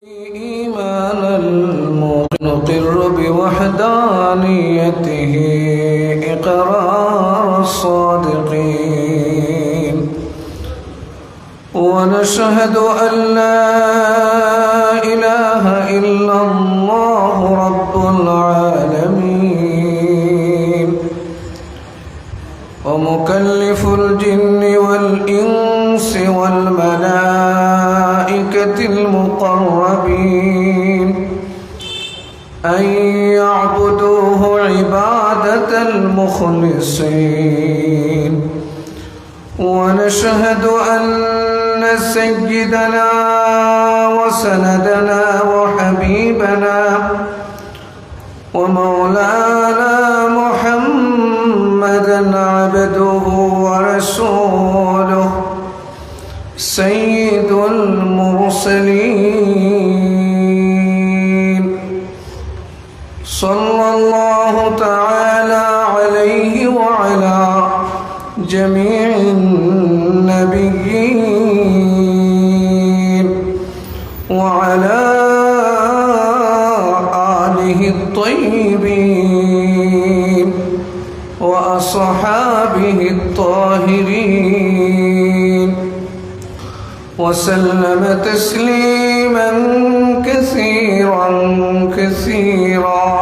إيمانا نقر بوحدانيته إقرار الصادقين ونشهد أن لا إله إلا الله رب العالمين ومكلف الجن والإنس والملائكة المقربين أن يعبدوه عبادة المخلصين ونشهد أن سيدنا وسندنا وحبيبنا ومولانا محمدا عبده ورسوله سيد المرسلين صلى الله تعالى عليه وعلى جميع النبيين وعلى آله الطيبين وأصحابه الطاهرين وسلم تسليما كثيرا كثيرا.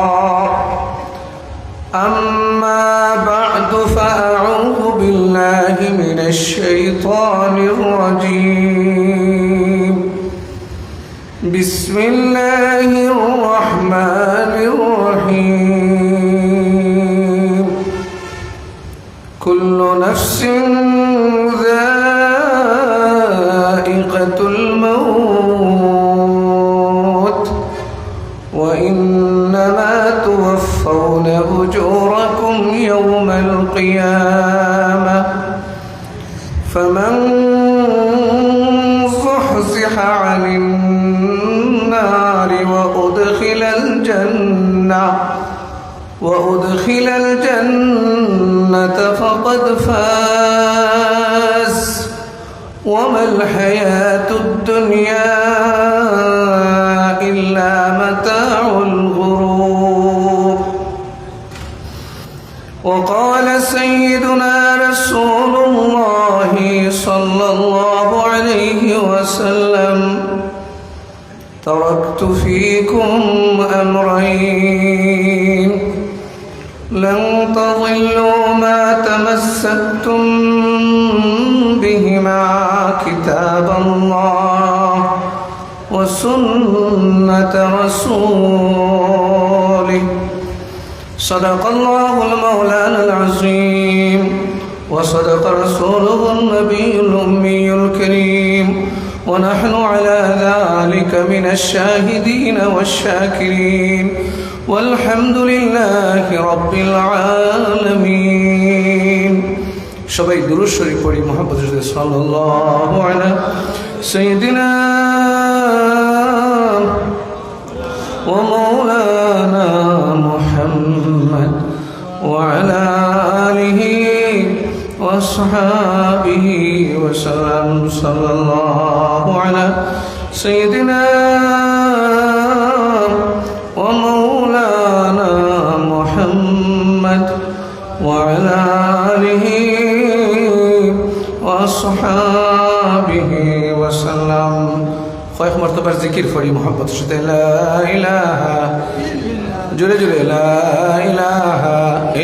أما بعد فأعوذ بالله من الشيطان الرجيم. بسم الله الرحمن الرحيم. كل نفس ذائقة الموت وإنما توفون أجوركم يوم القيامة فمن زحزح عن النار وأدخل الجنة فقد فاز وما الحياة الدنيا إلا متاع الغرور. وقال سيدنا رسول الله صلى الله عليه وسلم: تركت فيكم أمرين لن تضلوا ما تمسكتم بهما كتاب الله وسنة رسوله. صدق الله المولانا العظيم وصدق رسوله النبي الأمي الكريم ونحن على ذلك من الشاهدين والشاكرين والحمد لله رب العالمين. সবাই দুরূদ শরীফ পড়ি মুহাম্মদ সাল্লাল্লাহু আলাইহি সাইয়্যিদিনা ওয়া মাওলানা মুহাম্মদ ওয়া আলা আলিহি ওয়া আসহাবিহি ওয়া সাল্লাম সাল্লাল্লাহু আলা সাইয়্যিদিনা ওয়া মাওলানা মুহাম্মদ ওয়া আলা আলিহি আসহাবিহি ওয়াসাল্লাম। কয়েক মর্তবার জিকির করি মুহাম্মদের সাথে লা ইলাহা জোরে জোরে লা ইলাহা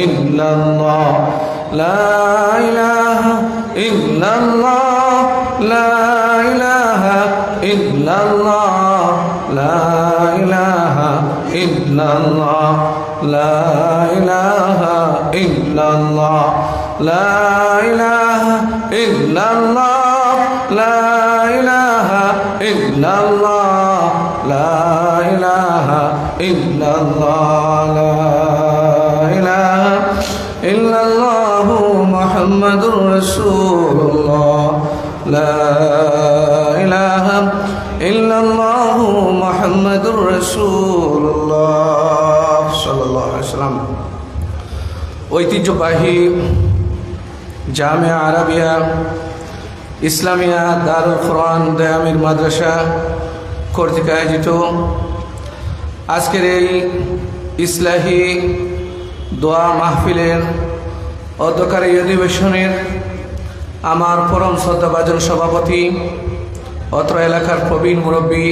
ইল্লাল্লাহ লা ইলাহা ইল্লাল্লাহ লা ইলাহা ইল্লাল্লাহ লা ইলাহা ইল্লাল্লাহ লা ইলাহা ইল্লাল্লাহ লা ইলাহা ইল্লাল্লাহ লা ইলাহা ইল্লাল্লাহ লা ইলাহা ইল্লাল্লাহ লা ইলাহা ইল্লাল্লাহ মুহাম্মাদুর রাসূলুল্লাহ লা ইলাহা ইল্লাল্লাহ মুহাম্মাদুর রাসূলুল্লাহ সাল্লাল্লাহু আলাইহি ওয়াসাল্লাম। ঐতিহ্যবাহী জামিয়া আরাবিয়া ইসলামিয়া দারুল কুরআন দয়ামির মাদ্রাসা কর্তৃক আয়োজিত আজকের এই ইসলাহি দোয়া মাহফিলের অধ্যকারী অধিবেশনের আমার পরম শ্রদ্ধাভাজন সভাপতি, অত্র এলাকার প্রবীণ মুরব্বী,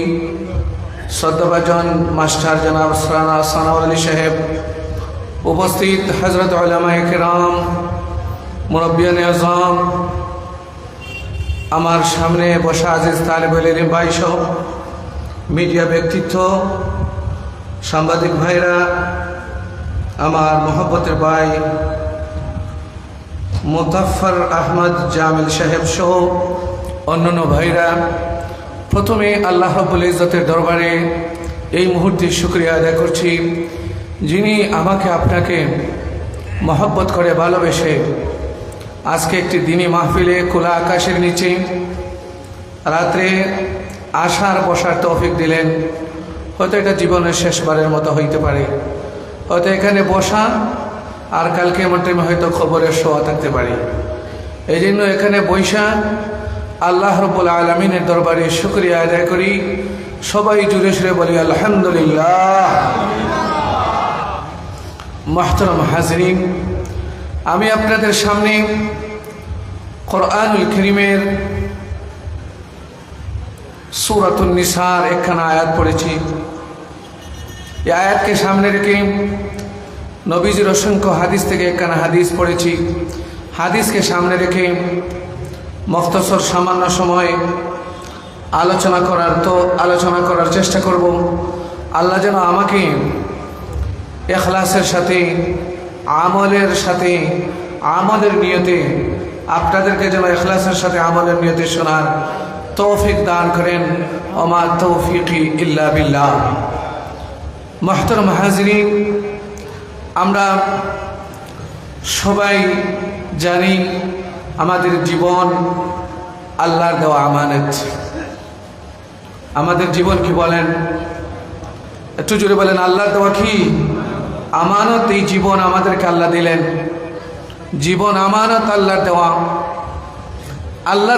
শ্রদ্ধাভাজন মাস্টার জনাব সানাউল আলী সাহেব, উপস্থিত হজরত উলামায়ে কেরাম, মুরব্বিয়ানে আযম, আমার সামনে বসা আজিজ তালেবুল ইলম ভাই সহ মিডিয়া ব্যক্তিত্ব, সাংবাদিক ভাইরা, আমার মহব্বতের ভাই মুজাফফর আহমদ জামিল সাহেব সহ অন্যান্য ভাইরা, প্রথমে আল্লাহ রাব্বুল ইজ্জতের দরবারে এই মুহূর্তে শুকরিয়া আদায় করছি, যিনি আমাকে আপনাকে মহব্বত করে ভালোবেসে আজকে একটি দিনী মাহফিলে খোলা আকাশের নিচে রাত্রে আসার বসার তৌফিক দিলেন। হয়তো এটা জীবনের শেষবারের মতো হইতে পারে, হয়তো এখানে বসা আর কালকে আমার টাইমে হয়তো খবরের শোয়া থাকতে পারে। এই জন্য এখানে বৈশা আল্লাহ রাব্বুল আলামিনের দরবারে শুকরিয়া আদায় করি। সবাই জুড়ে সুরে বলি আলহামদুলিল্লাহ। মুহতারাম হাজরিন, আমি আপনাদের সামনে কোরআনুল কারীমের সূরাতুন নিসার একখানা আয়াত পড়েছি। এই আয়াতকে সামনে রেখে নবীজির অসংখ্য হাদিস থেকে একখানা হাদিস পড়েছি। হাদিসকে সামনে রেখে মুখতাসর সামান্য সময় আলোচনা করার চেষ্টা করব। আল্লাহ যেন আমাকে ইখলাসের সাথে আমলের নিয়তে, আপনাদেরকে যেন ইখলাসের সাথে আমলের নিয়তে শোনার তৌফিক দান করেন। ওমা তৌফিকি ইল্লা বিল্লাহ। মুহতারাম হাজরিন, আমরা সবাই জানি আমাদের জীবন আল্লাহর দেওয়া আমানত। আমাদের জীবন কি বলেন? একটু জোরে বলেন, আল্লাহর দেওয়া কি আমানত। এই জীবন আমাদেরকে আল্লাহ দিলেন, জীবন আমানত আল্লাহর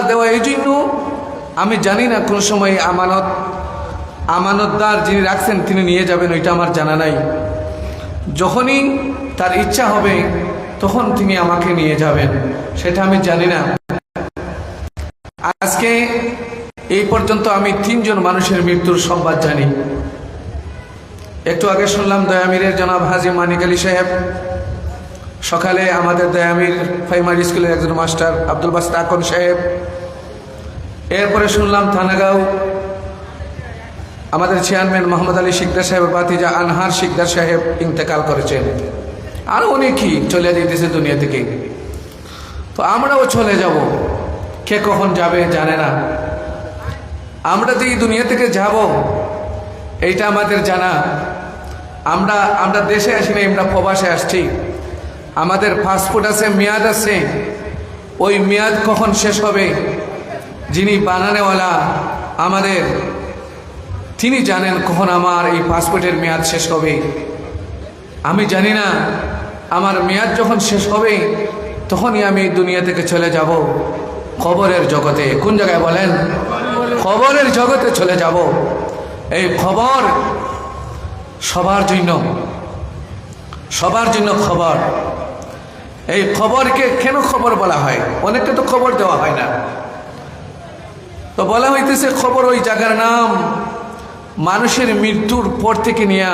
দেওয়া। এই জন্য আমি জানি না কোন সময় আমানতদার যিনি রাখছেন তিনি নিয়ে যাবেন, ওইটা আমার জানা নাই। যখনই তার ইচ্ছা হবে তখন তিনি আমাকে নিয়ে যাবেন, সেটা আমি জানি না। আজকে এই পর্যন্ত আমি 3 জন মানুষের মৃত্যুর সংবাদ জানি। একটু আগে শুনলাম দয়ামিরের জনাব হাজী মানিক আলী সাহেব, সকালে আমাদের দয়ামির প্রাইমারি স্কুলের একজন মাস্টার আব্দুল বাসিত আকন সাহেব, এরপরে শুনলাম থানাগাঁও আমাদের চেয়ারম্যান মোহাম্মদ আলী শিকদার সাহেবের ভাতিজা আনহার শিকদার সাহেব ইন্তেকাল করেছেন। আরও অনেকেই চলে যেতেছে দুনিয়া থেকে। তো আমরাও চলে যাব, কে কখন যাবে জানে না। আমরা যে এই দুনিয়া থেকে যাব এইটা আমাদের জানা। আমরা দেশে আসি না, আমরা প্রবাসে আসছি। আমাদের পাসপোর্ট আছে, মেয়াদ আছে। ওই মেয়াদ কখন শেষ হবে যিনি বানানেওয়ালা আমাদের, তিনি জানেন কখন আমার এই পাসপোর্টের মেয়াদ শেষ হবে। আমি জানি না। আমার মেয়াদ যখন শেষ হবে তখনই আমি এই দুনিয়া থেকে চলে যাব খবরের জগতে। কোন জায়গায় বলেন? খবরের জগতে চলে যাব। এই খবর সবার জন্য খবর। এই খবরকে কেন খবর বলা হয়? অনেকটা তো খবর দেওয়া হয় না। তো বলা হইতেছে খবর ওই জায়গার নাম, মানুষের মৃত্যুর পর থেকে নিয়ে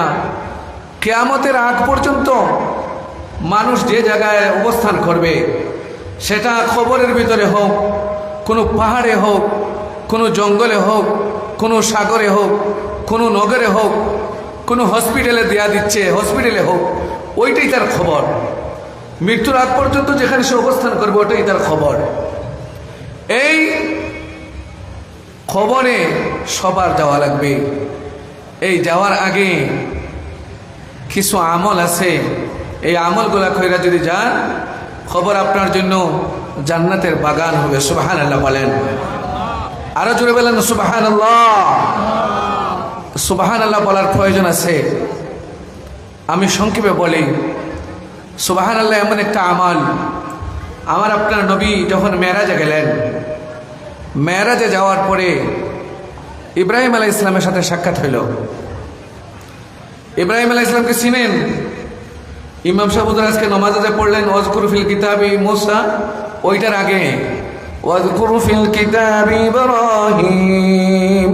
কিয়ামতের আগ পর্যন্ত মানুষ যে জায়গায় অবস্থান করবে, সেটা খবরের ভিতরে হোক, কোনো পাহাড়ে হোক, কোনো জঙ্গলে হোক, কোনো সাগরে হোক, কোনো নগরে হোক, কোনো হসপিটালে দেয়া দিচ্ছে, হসপিটালে হোক, ওইটাই তার খবর। মৃত্যুর আগ পর্যন্ত যেখানে সে অবস্থান করবে ওটাই তার খবর। এই খবরে সবার যাওয়া লাগবে। এই যাওয়ার আগে কিছু আমল আছে, এই আমলগুলা কইরা যদি যান, খবর আপনার জন্য জান্নাতের বাগান হবে। সুবহানাল্লাহ বলেন, আরো জোরে বলেন সুবহানাল্লাহ। সুবহানাল্লাহ বলার প্রয়োজন আছে। আমি সংক্ষেপে বলি, সুবহানাল্লাহ এমন একটা আমল। আমার আপনার নবী যখন মেরাজে গেলেন, মেরাজে যাওয়ার পরে ইব্রাহিম আলাইহিস সালামের সাথে সাক্ষাৎ হইল। ইব্রাহিম আলাইহিস সালামকে চিনেন? ইমাম সাহেব আজকে নমাজে পড়লেন ওয়াজকুর ফিল কিতাবি মূসা, ওইটার আগে ওয়াজকুর ফিল কিতাবি ইব্রাহিম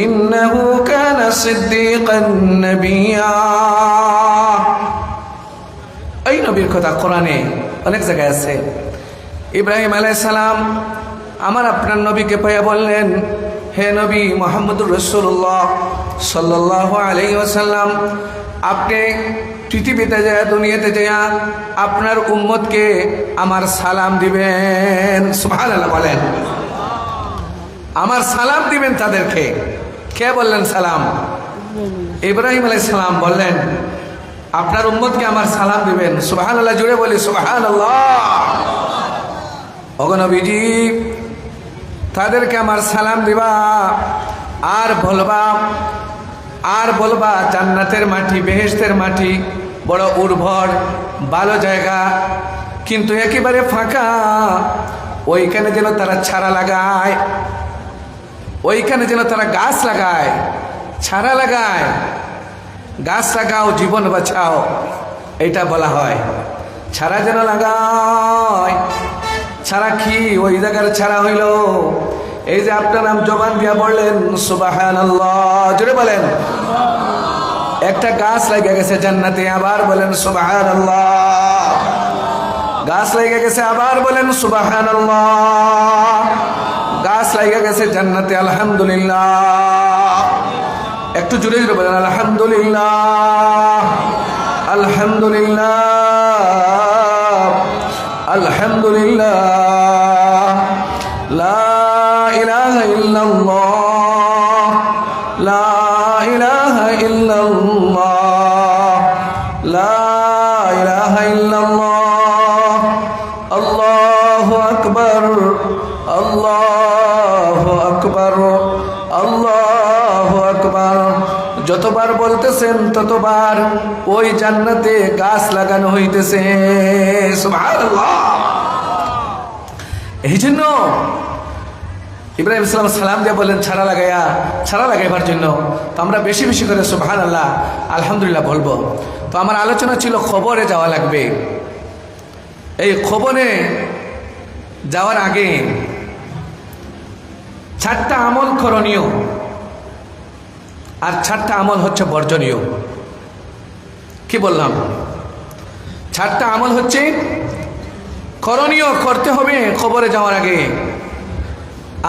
ইন্নাহু কানা সিদ্দীকান নাবিয়্যা। এই নবীর কথা কোরআনে অনেক জায়গায় আছে। ইব্রাহিম আলাইহিস সালাম আমার আপনার নবীকে পাইয়া বললেন, হে নবী মুহাম্মদুর রাসূলুল্লাহ সাল্লাল্লাহু আলাইহি ওয়াসাল্লাম, আপনি পৃথিবীতে যায়, দুনিয়াতে যায় আপনার উম্মতকে আমার সালাম দিবেন। সুবহানাল্লাহ বলেন, আমার সালাম দিবেন তাদেরকে। কে বললেন সালাম? ইব্রাহিম আলাইহিস সালাম বললেন আপনার উম্মতকে আমার সালাম দিবেন। সুবহানাল্লাহ জুড়ে বলি সুবহানাল্লাহ। ওগো নবীজি, তাদেরকে আমার সালাম দিবা আর বলবা জান্নাতের মাটি, বেহেশতের মাটি বড় উর্বর ভালো জায়গা, কিন্তু একেবারে ফাঁকা। ওইখানে যেন তারা ছাড়া লাগায়, ওইখানে যেন তারা গাছ লাগায়, ছাড়া লাগায়। গাছ লাগাও, জীবন বাঁচাও, এটা বলা হয়। ছাড়া যেন লাগায়। ছাড়া কি? ওই জায়গার ছাড়া হইল এই যে আপনার নাম জবান দিয়া বললেন সুবহানাল্লাহ, জোরে বলেন। একটা গাছ লেগে গেছে জান্নাতে, আবার বলেন সুবহানাল্লাহ। গাছ লেগে গেছে, আবার বলেন সুবহানাল্লাহ। গাছ লেগে গেছে জান্নাতে, আলহামদুলিল্লাহ। একটু জোরে জোরে বলেন আলহামদুলিল্লাহ, আলহামদুলিল্লাহ, আলহামদুলিল্লাহ। লা ইলাহা ইল্লাল্লাহ, লা ইলাহা ইল্লাল্লাহ, লা ইলাহা ইল্লাল্লাহ। আল্লাহু আকবার, আল্লাহু আকবার, আল্লাহু আকবার। যতবার বলতেছেন ততবার ওই জান্নাতে গাছ লাগানো হইতেছে। সুবহানাল্লাহ। এই জন্য ইব্রাহিম সালাম সালাম দিয়ে বললেন ছাড়া লাগাইবার জন্য। তো আমরা বেশি বেশি করে সুবহানাল্লাহ আলহামদুলিল্লাহ বলবো। তো আমার আলোচনা ছিল খবরে যাওয়া লাগবে। এই খবরে যাওয়ার আগে 4টা আমল করণীয়, আর 4টা আমল হচ্ছে বর্জনীয়। কি বললাম? 4টা আমল হচ্ছে করণীয়, করতে হবে খবরে যাওয়ার আগে,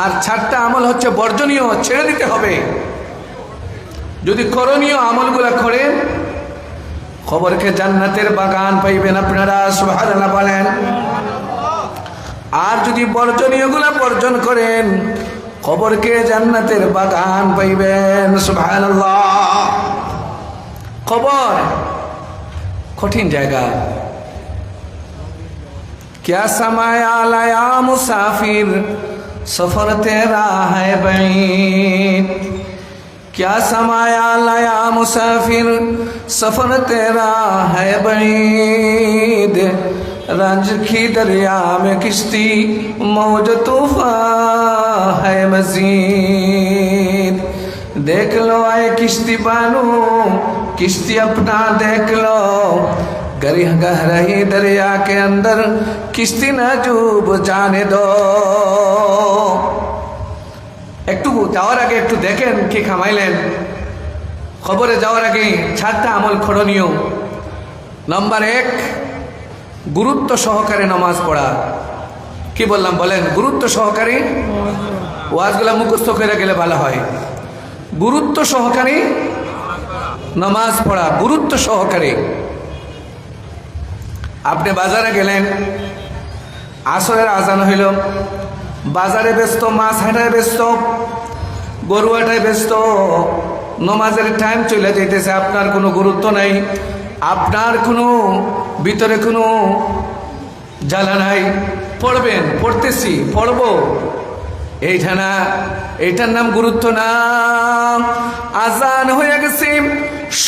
আর 4টা আমল হচ্ছে বর্জনীয়, ছেড়ে দিতে হবে। যদি করণীয় আমলগুলা করেন খবরকে জান্নাতের বাগান পাইবেন আপনারা, সুবহানাল্লাহ বলেন। আর যদি বর্জনীয়গুলা বর্জন করেন খবরকে জান্নাতের বাগান পাইবেন, সুবহানাল্লাহ। খবর কঠিন জায়গা। क्या समाया लाया मुसाफिर सफर तेरा है बैद, क्या समाया लाया मुसाफिर सफर तेरा है बैद। रंज की दरिया में किश्ती मौज तूफान है मजीद। देख लो आए किश्ती बानू, किश्ती अपना देख लो। गहराई दरिया के अंदर किश्ती न डूब जाने दो। একটু যাওয়ার আগে একটু দেখেন কি খামাইলেন। খবরে যাওয়ার আগে 4টা আমল করণীয়। নাম্বার 1, গুরুত্ব সহকারে নামাজ পড়া। কি বললাম বলেন? গুরুত্ব সহকারে। ওয়াজগুলা মুখস্থ করে গেলে ভালো হয়। গুরুত্ব সহকারে নামাজ পড়া, গুরুত্ব সহকারে। আপনি বাজারে গেলেন, আসরের আজান হইল, বাজারে ব্যস্ত, মাছ হাটায় ব্যস্ত, গরু হাটায় ব্যস্ত, নমাজের টাইম চলে যাইতেছে, আপনার কোনো গুরুত্ব নাই, আপনার কোনো ভিতরে কোনো জ্বালা নাই। পড়বেন, পড়তেছি, পড়বো, এইটা না, এইটার নাম গুরুত্ব না। আজান হয়ে গেছে,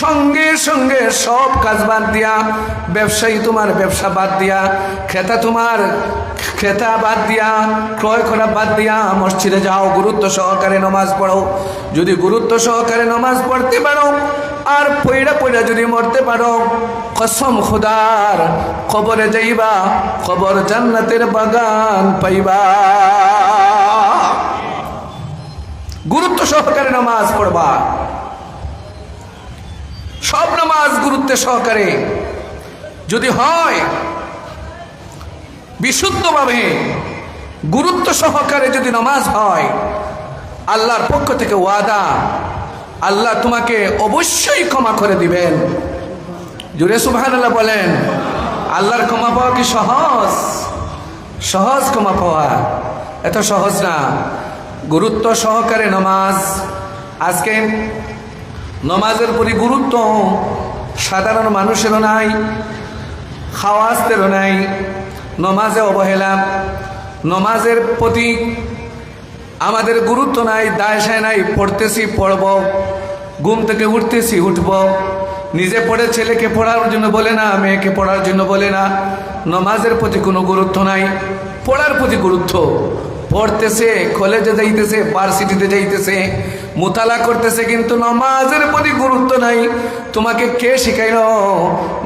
সঙ্গে সঙ্গে সব কাজ বাদ দিয়া, ব্যবসায়ী তোমার ব্যবসা বাদ দিয়া, ক্রেতা তোমার ক্রেতা বাদ দিয়া, ক্রয় করা বাদ দিয়া মসজিদে যাও, গুরুত্ব সহকারে নামাজ পড়ো। যদি গুরুত্ব সহকারে নামাজ পড়তে পারো আর পয়রা পয়রা যদি মরতে পারো, কসম খোদার, কবরে যাইবা, কবর জান্নাতের বাগান পাইবা। গুরুত্ব সহকারে নামাজ পড়বা, সব নামাজ গুরুত্ব সহকারে যদি হয়, বিশুদ্ধভাবে গুরুত্ব সহকারে যদি নামাজ হয়, আল্লাহর পক্ষ থেকে ওয়াদা, আল্লাহ তোমাকে অবশ্যই ক্ষমা করে দিবেন। জুড়ে সুবহানাল্লাহ বলেন। আল্লাহর ক্ষমা পাওয়া কি সহজ? সহজ ক্ষমা পাওয়া এত সহজ না। গুরুত্ব সহকারে নামাজ। আজকে নামাজের প্রতি গুরুত্ব সাধারণ মানুষেরও নাই, খাওয়াজদেরও নাই। নামাজে অবহেলা, নামাজের প্রতি আমাদের গুরুত্ব নাই, দায়সায় নাই। পড়তেছি পড়ব, ঘুম থেকে উঠতেছি উঠব। নিজে পড়ে ছেলেকে পড়ার জন্য বলে না, মেয়েকে পড়ার জন্য বলে না। নামাজের প্রতি কোনো গুরুত্ব নাই, পড়ার প্রতি গুরুত্ব। পড়তেছে, কলেজে যাইতেছে, ভার্সিটিতে যাইতেছে, মুতালা করতেছে, কিন্তু নামাজের প্রতি গুরুত্ব নাই। তোমাকে কে শিখাইল?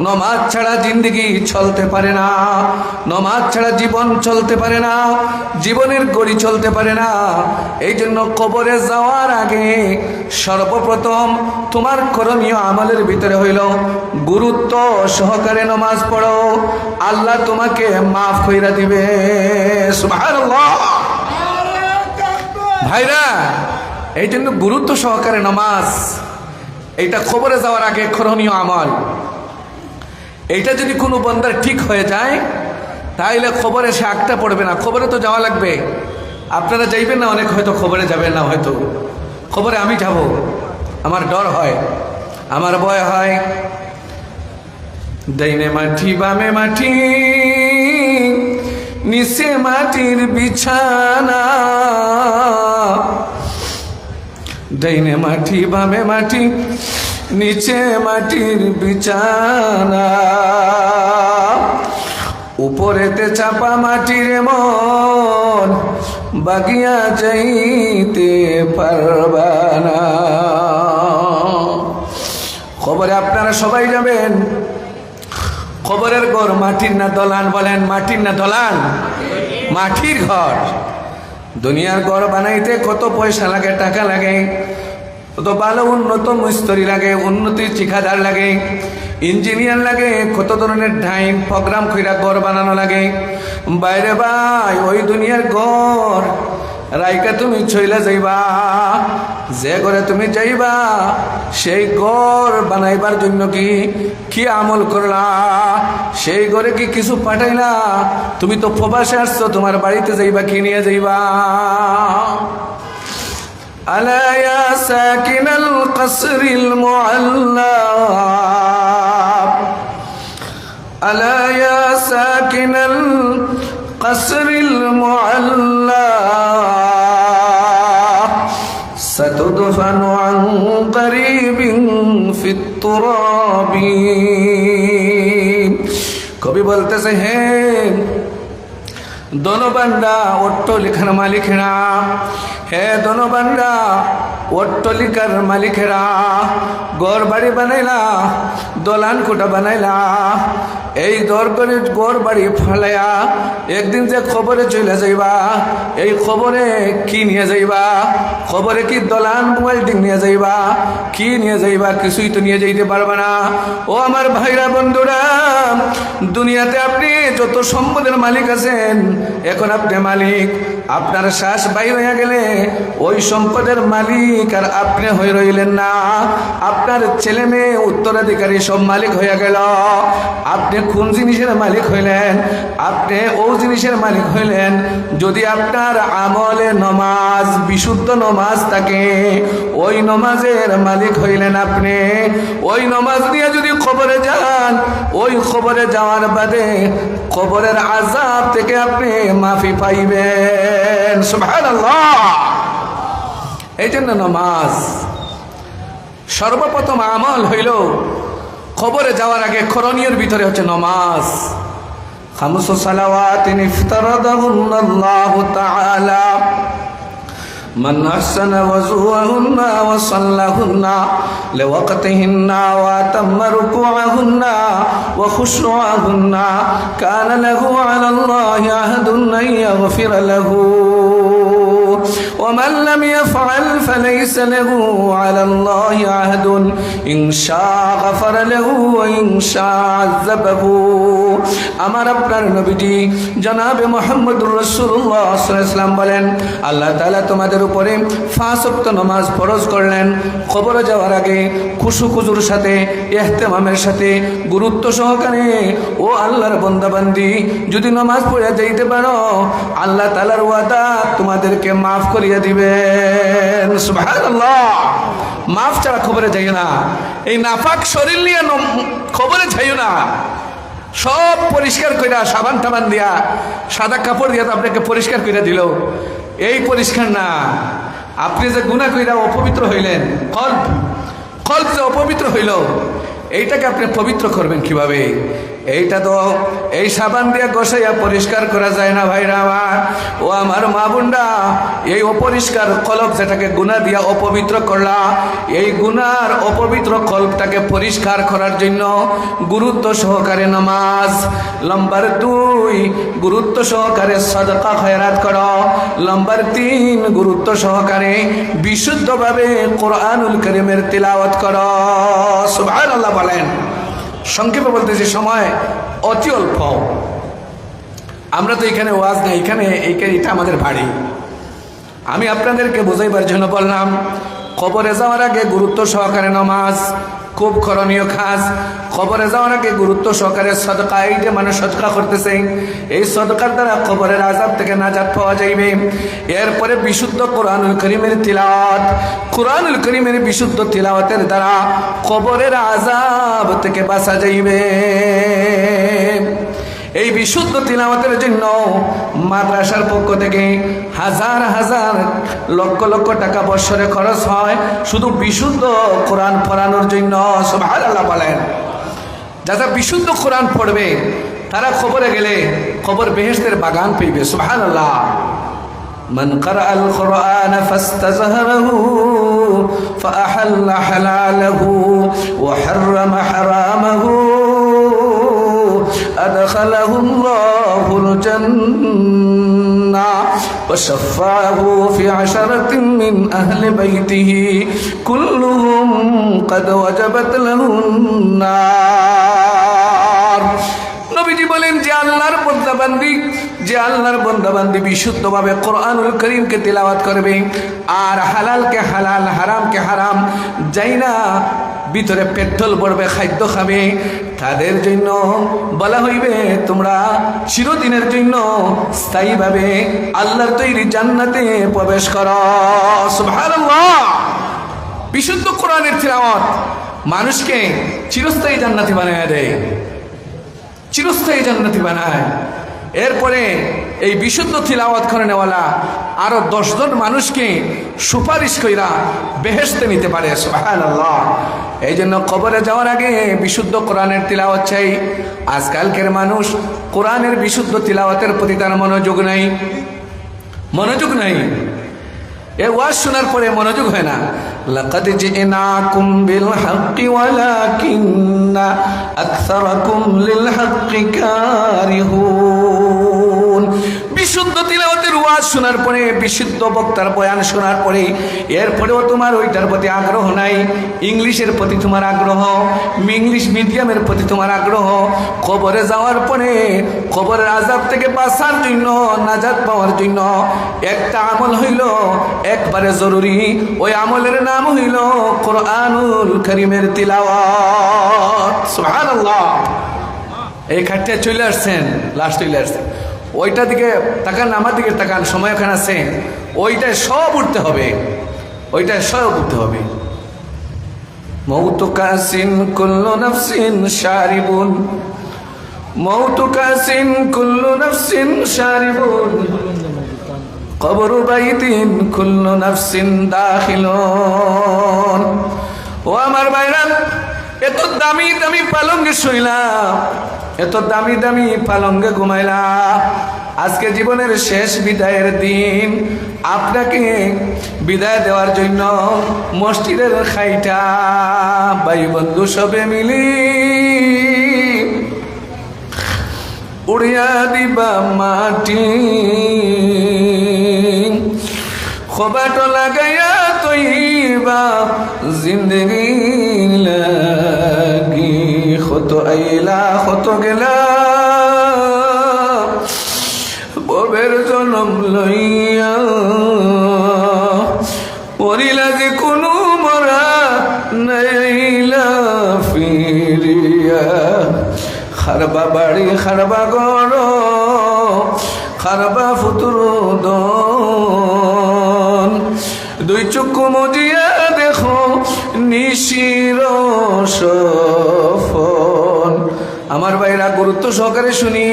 নামাজ ছাড়া জিন্দগি চলতে পারে না, নামাজ ছাড়া জীবন চলতে পারে না, জীবনের গড়ি চলতে পারে না। এই জন্য কবরে যাওয়ার আগে সর্বপ্রথম তোমার করণীয় আমলের ভিতরে হইল গুরুত্ব সহকারে নামাজ পড়ো, আল্লাহ তোমাকে মাফ কইরা দিবে। সুবহানাল্লাহ। ভাইরা, এই জন্য গুরুত্ব সহকারে নামাজ, এইটা খবরে যাওয়ার আগে করণীয় আমল। এইটা যদি কোনো বান্দার ঠিক হয়ে যায়, তাইলে খবরে সে একটা পড়বে না। খবরে তো যাওয়া লাগবে। আপনারা যাইবেন না, অনেক হয়তো খবরে যাবেন না, হয়তো খবরে আমি যাব, আমার ডর হয়, আমার ভয় হয়। ডাইনে মাটি বামে মাটি, নিচে মাটির বিছানা। ডাইনে মাটি বামে মাটি, নিচে মাটির বিছানা। উপরেতে চাপা মাটির মন, বাগিয়া যাইতে পারবা না। খবরে আপনারা সবাই যাবেন। খবরের ঘর মাটির না দলান? বলেন, মাটির না দলান? মাটির ঘর। দুনিয়ার ঘর বানাইতে কত পয়সা লাগে, টাকা লাগে, কত ভালো উন্নত মিস্ত্রি লাগে, উন্নতির ঠিকাদার লাগে, ইঞ্জিনিয়ার লাগে, কত ধরনের ডাইন প্রোগ্রাম কইরা ঘর বানানো লাগে। বাইরে ভাই, ওই দুনিয়ার ঘর রাইকা তুমি চইলা যাইবা, যে ঘরে তুমি যাইবা সেই ঘর বানাইবার জন্য কি আমল করলা? সেই ঘরে কি কিছু পাঠাইলা? তুমি তো প্রবাসে আসছো, তোমার বাড়িতে যাইবা, কি নিয়ে যাইবা? আলা ইয়া সাকিনাল কসরিল মুআল্লা, আলা ইয়া সাকিনাল কসরিল মুআল্লা, ستدفن عن قريب في التراب। কবি বলতেছে, হে দনবান্ডা অট্টলিকার মালিকেরা, হে দনবান্ডা অট্টলিকার মালিকেরা, ঘর বাড়ি বানাইলা, দলান কোটা বানাইলা, এই ঘর বাড়ি ফেলাইয়া একদিন যে খবরে চলে যাইবা, এই খবরে কি নিয়ে যাইবা? খবরে কি দলান বিল্ডিং নিয়ে যাইবা? কি নিয়ে যাইবা? কিছুই তো নিয়ে যাইতে পারবা না। ও আমার ভাইরা, বন্ধুরা, দুনিয়াতে আপনি যত সম্পদের মালিক আছেন, এখন আপনি মালিক। আপনার শ্বাস বাইর হয়ে গেলে ওই সম্পদের মালিক আর আপনি হয়ে রইলেন না। আপনার ছেলে মেয়ে উত্তরাধিকারী সব মালিক হয়ে গেল। আপনি কোন জিনিসের মালিক হইলেন? আপনি ও জিনিসের মালিক হইলেন যদি আপনার আমলে নমাজ, বিশুদ্ধ নমাজ থাকে, ওই নমাজের মালিক হইলেন আপনি। ওই নমাজ নিয়ে যদি খবরে যান, ওই খবরে যাওয়ার বাদে খবরের আযাব থেকে আপনি মাফি পাইবেন। সুবহানাল্লাহ। এই জন্য নামাজ সর্বপ্রথম আমল হইল কবরে যাওয়ার আগে করণীয়র ভিতরে হচ্ছে নামাজ। খামসু সালাওয়াতিন ইফতারাদাহুল্লাহু তাআলা من أحسن وضوءهن وصلىهن لوقتهن وأتم ركوعهن وخشوعهن كان له على الله عهد أن يغفر له ومن لم يفعل فليس له على الله عهد إن شاء غفر له وإن شاء عذبه। আমার আপনার নবীজি জনাবে মুহাম্মদুর রাসূলুল্লাহ সাল্লাল্লাহু আলাইহি ওয়াসাল্লাম বলেন, আল্লাহ তাআলা তোমাদের উপরে 5 ওয়াক্ত নামাজ ফরজ করলেন। কবরে যাওয়ার আগে খুশুখুজুর সাথে, ইহতিমামের সাথে, গুরুত্ব সহকারে ও আল্লাহর বান্দাবান্দি যদি নামাজ পড়ে যাইতে পারো, আল্লাহ তাআলার ওয়াদা তোমাদেরকে মাফ করিয়ে দিবেন। সুবহানাল্লাহ। মাফ ছাড়া খবরে যাইও না। এই নাপাক শরীর নিয়ে খবরে যাইও না। সব পরিষ্কার কইরা সাবান টাবান দিয়া, সাদা কাপড় দিয়া তো আপনাকে পরিষ্কার কইরা দিল, এই পরিষ্কার না। আপনি যে গুনাহ কইরা অপবিত্র হইলেন, কল্প যে অপবিত্র হইল, এইটাকে আপনি পবিত্র করবেন কিভাবে? এইটা তো এই সাবান দিয়া ঘষাইয়া পরিষ্কার করা যায় না ভাইরা আমার ও আমার মা বোনরা। এই অপরিষ্কার কলব যেটাকে গুনাহ দিয়া অপবিত্র করলা, এই গুনার অপবিত্র কলবটাকে পরিষ্কার করার জন্য গুরুত্ব সহকারে নামাজ। নাম্বার 2, গুরুত্ব সহকারে সাদকা খয়রাত করো। নাম্বার 3, গুরুত্ব সহকারে বিশুদ্ধভাবে কোরআনুল কারীমের তিলাওয়াত করো। সুবহানাল্লাহ বলেন। সংক্ষেপে বলতেছি, সময় অতি অল্প। আমরা তো এখানে ওয়াজ না, এখানে এটা আমাদের বাড়ি। আমি আপনাদেরকে বোঝাইবার জন্য বললাম, কবরে যাওয়ার আগে গুরুত্ব সহকারে নামাজ খুব করণীয় কাজ। কবরে যাওয়ার আগে গুরুত্ব সহকারে সদকা, এই যে মানুষ সদকা করতেছে, এই সদকার দ্বারা কবরের আযাব থেকে নাজাত পাওয়া যাইবে। এরপরে বিশুদ্ধ কোরআনুল কারীমের তিলাওয়াত, কোরআনুল কারীমের বিশুদ্ধ তিলাওয়াতের দ্বারা কবরের আযাব থেকে বাঁচা যাইবে। এই বিশুদ্ধ তিলাওয়াতের জন্য মাদ্রাসার পক্ষ থেকে হাজার হাজার লক্ষ লক্ষ টাকা বছরে খরচ হয় শুধু বিশুদ্ধ কোরআন পড়ানোর জন্য। সুবহানাল্লাহ বলেন। যারা বিশুদ্ধ কোরআন পড়বে তারা কবরে গেলে কবর বেহেশতের বাগান পাইবে। সুবহানাল্লাহ। من قرأ القرآن فاستظهره فأحل حلاله وحرم حرامه أدخله الله الجنة وشفعه في 10 من أهل بيته كلهم قد وجبت له النار। নবীজি বলেন, যে আল্লাহর বান্দাবান্দি বিশুদ্ধভাবে কোরআনুল কারীমকে তিলাওয়াত করবে আর হালালকে হালাল, হারামকে হারাম যাই না ভিতরে পেট্রোল পড়বে, খাদ্য খাবে, তাদের জন্য বলা হইবে তোমরা চিরদিনের জন্য স্থায়ীভাবে আল্লাহর তৈরি জান্নাতে প্রবেশ করো। সুবহানাল্লাহ। বিশুদ্ধ কোরআনের তিলাওয়াত মানুষকে চিরস্থায়ী জান্নাতি বানায় দেয়, চিরস্থায়ী জান্নাতি বানায়। এরপরে এই বিশুদ্ধ তিলাওয়াত করে নেওয়ালা আরো 10 জন মানুষকে সুপারিশ কইরা বেহেশতে নিতে পারে। সুবহানাল্লাহ। এই জন্য কবরে যাওয়ার আগে বিশুদ্ধ কোরআনের তিলাওয়াত চাই। আজকালকের মানুষ কোরআনের বিশুদ্ধ তিলাওয়াতের প্রতি তার মনোযোগ নাই। এ ওয়াজ শোনার পরে মনোযোগ হয় না। লাকাদ জিনাকুম বিল হাক্কি ওয়ালাকিন্না আকসারাকুম লিল হাক্কি কারিহুন। বিশুদ্ধ তিলাওয়াতের ওয়াজ শোনার পরে, বিশুদ্ধ বক্তার বয়ান শোনার পরে এরপরেও তোমার ওইটার প্রতি আগ্রহ নাই, ইংলিশের প্রতি তোমার আগ্রহ, ইংলিশ মিডিয়ামের প্রতি তোমার আগ্রহ, কবরে যাওয়ার পরে কবরের আযাব থেকে বাঁচার জন্য, নাজাত পাওয়ার জন্য একটা আমল হইল একবারে জরুরি। ওই আমলের নাম হইল কোরআনুল কারীমের তিলাওয়াত। সুবহানাল্লাহ। এই খাটটা চলে আসছেন, লাস্ট চলে আসছেন, ওইটা দিকে তাকান, আমার দিকে তাকান, সময় ওখানে আছে, ওইটায় সব উঠতে হবে, ওইটায় সব উঠতে হবে। মৌতু কাসিন কুল্লু নাফসিন শারিবুন, মৌতু কাসিন কুল্লু নাফসিন শারিবুন, কবরু বাইতিন কুল্লু নাফসিন দাখিলুন, ও আমার ভাইরা, এত দামি দামি পালঙ্গে শুইলাম, এত দামি দামি পালঙ্গে ঘুমাইলাম, আজকে জীবনের শেষ বিদায়ের দিন আপনাকে বিদায় দেওয়ার জন্য মসজিদের খাইটা ভাই বন্ধু সবে মিলি উড়িয়া দিবা মাটি, খোবাট লাগাইয়া তৈবা জিন্দগি লাগি, কত আইলা কত গেলা ববের জনম লইয়া, পড়িলা যে কোনো মরা নাইলা ফিরিয়া, খারবা বাড়ি খারবা গড় খারবা ফুতুর দন, দুই চক্ষু মজিয়া দেখো নিশির সফন। আমার ভাইরা গুরুত্ব সহকারে শুনি,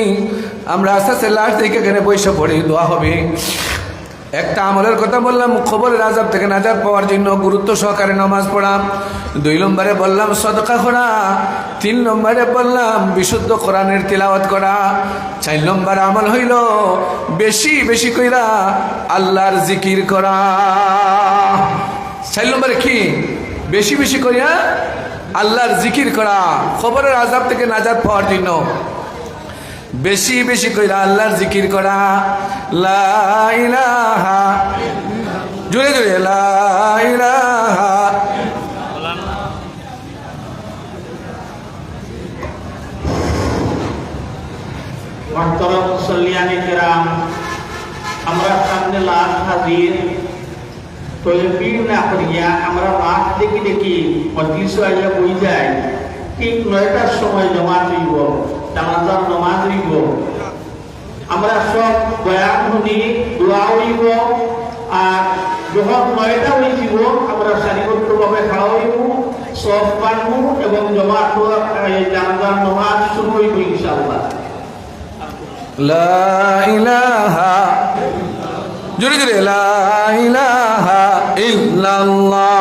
আমরা আস্তে আস্তে লাস্ট থেকে এখানে বৈশা পড়ি, দোয়া হবে। একটা আমলের কথা বললাম, খবরের আযাব থেকে নাজাত পাওয়ার জন্য গুরুত্ব সহকারে নামাজ পড়া। 2 নম্বরে বললাম সদকা করা। 3 নম্বরে বললাম বিশুদ্ধ কোরআনের তিলাওয়াত করা। 4 নম্বর আমল হইল বেশি বেশি কইরা আল্লাহর জিকির করা। 4 নম্বরে কি? বেশি বেশি করিয়া আল্লাহর জিকির করা, খবরের আযাব থেকে নাজাত পাওয়ার জন্য বেশি বেশি কইরা আল্লাহর জিকির করা। লা ইলাহা, জোরে জোরে লা ইলাহা। মুহতারাম মুসল্লিয়ানে কিরাম, আমরা সামনে লাশ হাজির, তকবীর না করিয়া আমরা মাঠ দেখি দেখি মজলিসে আইয়া বই যায়। ঠিক 9টার সময় জমাত হইব, জানাজার নামাজ হইব, আমরা সব বয়ান শুনি, দোয়া হইব, আর যখন 9টা হইব আমরা সারিবদ্ধভাবে খাওয়া হইব, সব পানব এবং জমাত জানাজার নামাজ শুরু হইব ইনশাআল্লাহ। লা ইলাহা, জোরে জোরে লা ইলাহা ইল্লাল্লাহ,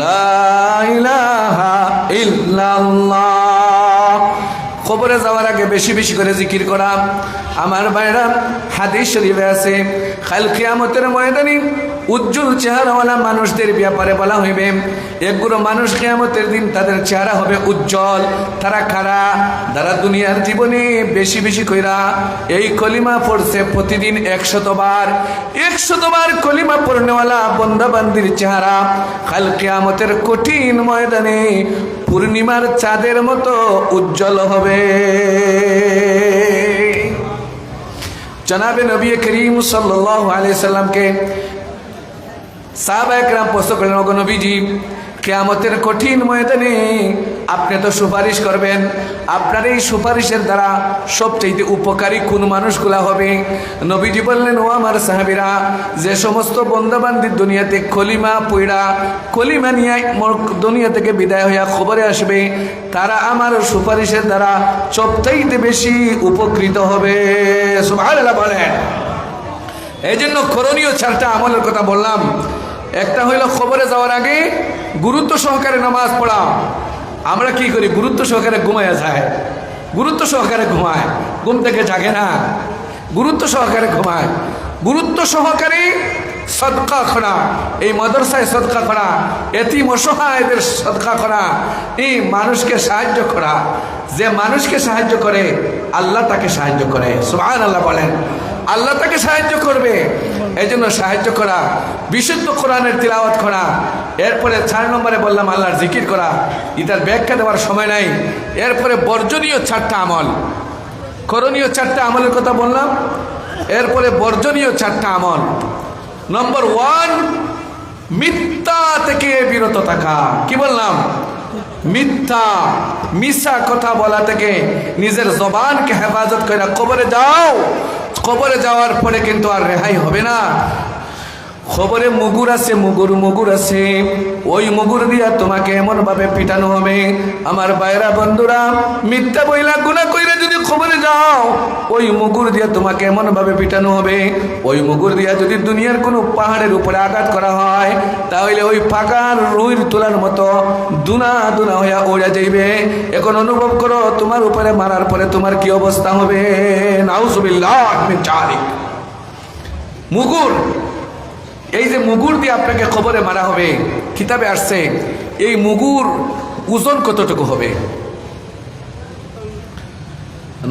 লা ইলাহা ইল্লাল্লাহ। কবরে যাওয়ার আগে বেশি বেশি করে জিকির করা। আমার ভাইরা, হাদিস শরীফে আছে কাল কিয়ামতের ময়দানে উজ্জ্বল চেহারাওয়ালা মানুষদের ব্যাপারে বলা হইবে, একগুলো মানুষ কিয়ামতের দিন তাদের চেহারা হবে উজ্জ্বল। তারা কারা? যারা দুনিয়ার জীবনে বেশি বেশি কইরা এই কলিমা পড়ছে প্রতিদিন 100 বার। 100 বার কলিমা পড়নেওয়ালা বান্দা বান্দির চেহারা কাল কিয়ামতের কঠিন ময়দানে পূর্ণিমার চাঁদের মতো উজ্জ্বল হবে। জনাবে নবী করিম সাল্লাল্লাহু আলাইহি সাল্লামকে সাহাবায়ে কেরাম প্রশ্ন করলেন, ওগো নবীজি, কিয়ামতের কঠিন ময়দানে আপনি তো সুপারিশ করবেন, আপনার এই সুপারিশের দ্বারা সবচেয়ে উপকারী কোন মানুষগুলা হবে? নবীজি বললেন, ও আমার সাহাবীরা, যে সমস্ত বন্দাবান্দির দুনিয়াতে কলিমা পড়া কলিমা নিয়ে দুনিয়া থেকে বিদায় হইয়া খবরে আসবে, তারা আমার সুপারিশের দ্বারা সবচেয়ে বেশি উপকৃত হবে। সুবহানাল্লাহ বলেন। এই জন্য করণীয় 4টা আমলের কথা বললাম। একটা হইল খবরে যাওয়ার আগে গুরুত্ব সহকারে নামাজ পড়া। আমরা কি করি? গুরুত্ব সহকারে ঘুমাইয়া যায়, গুরুত্ব সহকারে ঘুমায়, ঘুম থেকে জাগে না, গুরুত্ব সহকারে ঘুমায়। গুরুত্ব সহকারে সদকা করা, এই মাদ্রাসায় সদকা করা, এতিম অসহায়দের সদকা করা, এই মানুষকে সাহায্য করা। যে মানুষকে সাহায্য করে আল্লাহ তাকে সাহায্য করে। সুবহানাল্লাহ বলেন। আল্লাহ তাকে সাহায্য করবে, এই জন্য সাহায্য করা, বিশুদ্ধ কোরআনের তিলাওয়াত করা। এরপরে 4 নম্বরে বললাম আল্লাহর জিকির করা। এটার ব্যাখ্যা দেওয়ার সময় নাই। এরপরে বর্জনীয় 4টা আমল, করণীয় 4টা আমলের কথা বললাম। এরপরে বর্জনীয় 4টা আমল। নম্বর 1, মিথ্যা থেকে বিরত থাকা। কি বললাম? মিথ্যা, মিশা কথা বলা থেকে নিজের জবানকে হেফাজত করে কবরে যাও। কবরে যাওয়ার পরে কিন্তু আর রেহাই হবে না। খবরে মুগুর আছে, মুগুর আছে, ওই মুগুর দিয়া তোমাকে এমন ভাবে পিটানো হবে। আমার বাইরা বন্ধুরা, মিথ্যা বইলা গুনাহ কইরা যদি খবরে যাও, ওই মুগুর দিয়া তোমাকে এমন ভাবে পিটানো হবে। ওই মুগুর দিয়া যদি দুনিয়ার কোনো পাহাড়ের উপরে আঘাত করা হয়, তাহলে ওই ফাঁকার রুইর তোলার মতো দুনা দুনা হইয়া ওড়া যাইবে। এখন অনুভব করো তোমার উপরে মারার পরে তোমার কি অবস্থা হবে। নাউজুবিল্লাহ মিন যালিক। মুগুর, এই যে মুগুর দিয়ে আপনাকে কবরে মারা হবে, কিতাবে আসছে এই মুগুর ওজন কতটুকু হবে।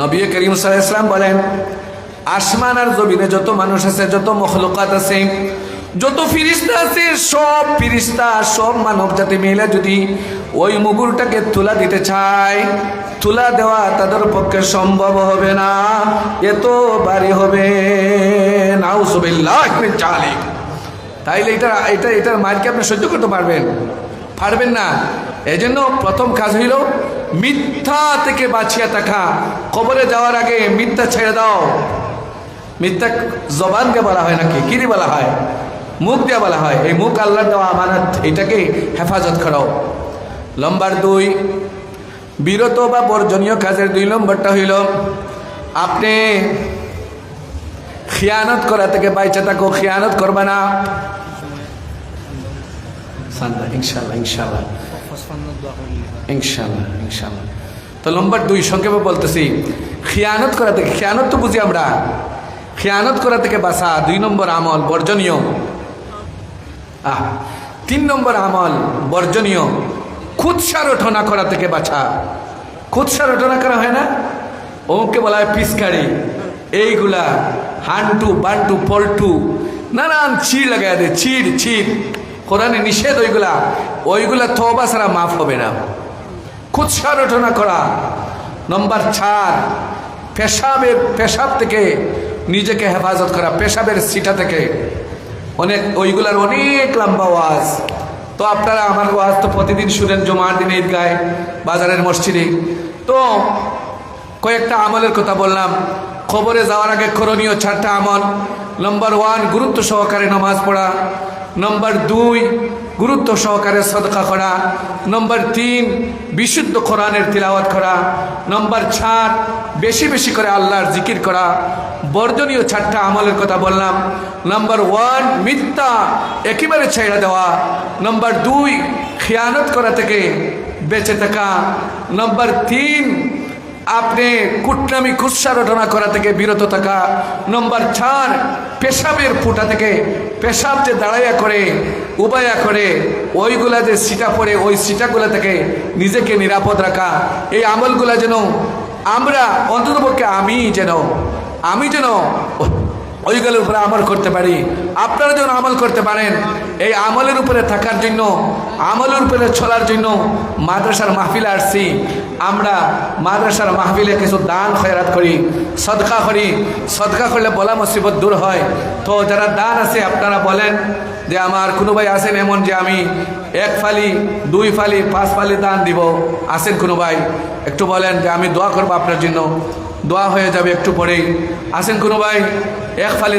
নবী করিম সাল্লাল্লাহু আলাইহি ওয়াসাল্লাম বলেন, আসমান আর জমিনে যত মানুষ আছে, যত মখলুকাত আছে, যত ফিরিস্তা আছে, সব ফিরিস্তা সব মানব জাতি মিলে যদি ওই মুগুরটাকে তুলা দিতে চায়, তুলা দেওয়া তাদের পক্ষে সম্ভব হবে না, এত ভারী হবে। নাউজুবিল্লাহ মিন যালিক। তাইলে এটার মারকে আপনি সহ্য করতে পারবেন না। এই জন্য প্রথম কাজ হইল মিথ্যা থেকে বাঁচিয়া থাকা। কবরে যাওয়ার আগে মিথ্যা ছেড়ে দাও। মিথ্যা জবান দিয়ে বলা হয় নাকি, কি দিয়ে বলা হয়? মুখ দিয়ে বলা হয়। এই মুখ আল্লাহর দেওয়া আমানত, এটাকে হেফাজত করো। নম্বর 2, বিরত বা বর্জনীয় কাজের 2 নম্বরটা হইল আপনি খিয়ানত করা থেকে বাইচে থাকো। খিয়ানত করবে না ইনশাল্লাহ ইনশাল্লাহ ইনশাল্লাহ ইনশাল্লাহ। তো নম্বর 2 সংক্ষেপে বলতেছি, খিয়ানত করা থেকে, খিয়ানত তো বুঝি আমরা, খিয়ানত করা থেকে বাঁচা 2 নম্বর আমল বর্জনীয়। 3 নম্বর আমল বর্জনীয়, খুদসা রটনা করা থেকে বাঁচা। খুদসা রটনা করা হয় না, ওকে বলা হয় পিচকারি। এইগুলা হান্টু বান্টু পল্টু নানান চিড় লাগাই দেয়, চিড় কোরআনে নিষেধ। ওইগুলা তওবা ছাড়া মাফ হবে না। খুদসা রটনা করা। নম্বর 4, পেশাব থেকে নিজেকে হেফাজত করা। পেশাবের সিটা থেকে ওইগুলার অনেক লম্বা ওয়াজ। তো আপনারা আমার ওয়াজ তো প্রতিদিন শুনেন, জুমার দিনে ঈদগায়, বাজারের মসজিদে। তো কয়েকটা আমলের কথা বললাম। খবরে যাওয়ার আগে করণীয় 4টা আমল। নম্বর 1, গুরুত্ব সহকারে নামাজ পড়া। নম্বর 2, গুরুত্ব সহকারে সদকা করা। নম্বর 3, বিশুদ্ধ কোরআনের তিলাওয়াত করা। নম্বর 4, বেশি বেশি করে আল্লাহর জিকির করা। বর্জনীয় 4টা আমলের কথা বললাম। নম্বর 1, মিথ্যা একেবারে ছেড়ে দেওয়া। নম্বর 2, খিয়ানত করা থেকে বেঁচে থাকা। নম্বর 3, আপনি কুটনামি খুদসা রটনা করা থেকে বিরত থাকা। নম্বর 4, পেশাবের ফুটা থেকে, পেশাব যে দাঁড়াইয়া করে উবায়া করে ওইগুলা যে সিটা পড়ে, ওই সিটাগুলা থেকে নিজেকে নিরাপদ রাখা। এই আমলগুলা যেন আমরা অন্ততপক্ষে আমি যেন ওইগুলোর উপরে আমল করতে পারি, আপনারা যেন আমল করতে পারেন। এই আমলের উপরে থাকার জন্য, আমলের উপরে চলার জন্য মাদ্রাসার মাহফিলে আসছি। আমরা মাদ্রাসার মাহফিলে কিছু দান খয়রাত করি, সদকা করি। সদকা করলে বলা মুসিবত দূর হয়। তো যারা দান আছে আপনারা বলেন যে আমার কোনো ভাই আছেন এমন যে আমি 1 ফালি 2 ফালি 5 ফালি দান দিব? আছেন কোনো ভাই? একটু বলেন যে আমি দোয়া করবো আপনার জন্য। দোয়া হয়ে যাবে একটু পরেই। আছেন কোনো ভাই? 1 ফালি